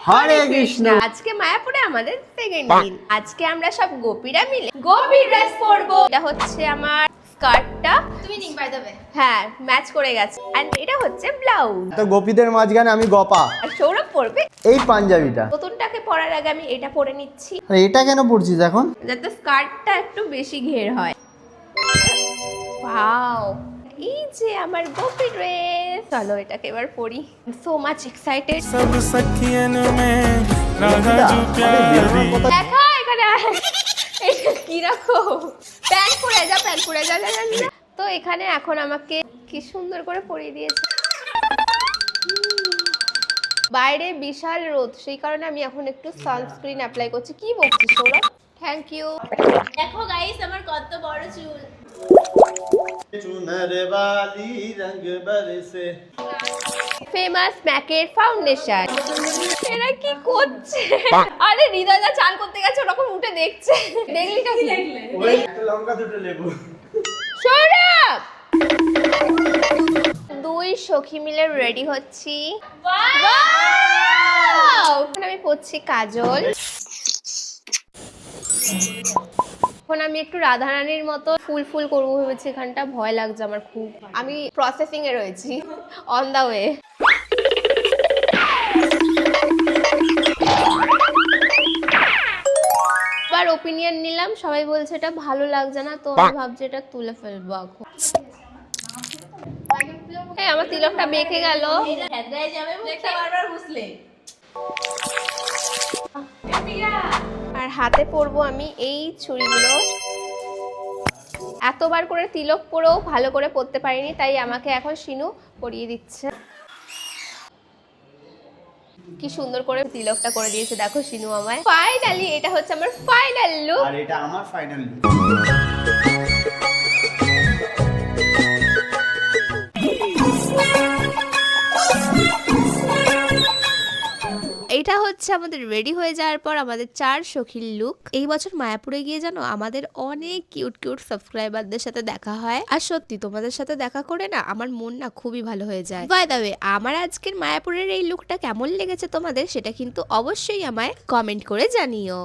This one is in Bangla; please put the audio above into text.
হরে কৃষ্ণ। আজকে মায়াপুরে আমাদের সেকেন্ড দিন। আজকে আমরা সব গোপীরা মিলে গোপী ড্রেস পরবো। এটা হচ্ছে আমার স্কার্টটা, টুইনিং বাই দ্য ওয়ে। হ্যাঁ ম্যাচ করে গেছে। আর এটা হচ্ছে ব্লাউজ। তো গোপীদের মাঝখানে আমি গপা। আর সৌরভ পরবে এই পাঞ্জাবিটা। নতুনটাকে পরার আগে আমি এটা পরে নিচ্ছি, আর এটা কেন পড়ছিস এখন? যাতে স্কার্টটা একটু বেশি ঘের হয়। ওয়াও, এই যে আমার গোপী ড্রেস। চলো এটাকে এবার পরি। So much excited. सब सखियन में राधा जो प्यारी দেখা এখানে এটা কি রাখো, প্যান্ট পরে যা, প্যান্ট পরে যা, যা, যা, যা। তো এখানে এখন আমাকে কি সুন্দর করে পরিয়ে দিয়েছে। বাইরে বিশাল রোদ, সেই কারণে আমি এখন একটু সানস্ক্রিন অ্যাপ্লাই করছি। কি বলছিস সৌরভ? Thank you. দেখো গাইস আমার কত বড় চুল। চুনর বালি রঙ বরসে। Famous ম্যাকের foundation. এরা কি করছে? আরে হৃদয় দা চান করতে গেছে, ওরকম উঠে দেখছে। দেখলি না কি? ওই একটা লঙ্কা দুটো লেবু। সৌরভ, দুই সখী মিলে রেডি হচ্ছি। Wow! এখন আমি পরছি কাজল। এখন আমি একটু রাধারানীর মতো ফুল ফুল করবো ভেবেছি। এখানটা ভয় লাগছে আমার খুব। আমি প্রসেসিং এ রয়েছি, অন দা ওয়ে। আবার ওপিনিয়ন নিলাম, সবাই বলছে এটা ভালো লাগছে না, তো আমি ভাবছি এটা তুলে ফেলবো এখন। এই আমার তিলকটা বেঁকে গেল। এটা হেদরায় যাবে মুখটা বারবার বুঝলে। আর হাতে পরবো আমি এই চুড়িগুলো। এতবার করে তিলক পরেও ভালো করে পরতে পারিনি, তাই আমাকে এখন শিনু পরিয়ে দিচ্ছে। কি সুন্দর করে তিলকটা করে দিয়েছে দেখো শিনু আমায়। ফাইনালি এটা হচ্ছে আমার ফাইনাল লুক। আর এটা আমার ফাইনাল লুক। এইটা হচ্ছে আমাদের রেডি হয়ে যাওয়ার পর আমাদের 4 সখীর লুক। এই বছর মায়াপুরে গিয়ে জানো আমাদের অনেক কিউট কিউট সাবস্ক্রাইবারদের সাথে দেখা হয়। আর সত্যি তোমাদের সাথে দেখা করে না আমার মন না খুবই ভালো হয়ে যায়। বাই দ্য ওয়ে, আমার আজকের মায়াপুরের এই লুকটা কেমন লেগেছে তোমাদের, সেটা কিন্তু অবশ্যই আমায় কমেন্ট করে জানিও।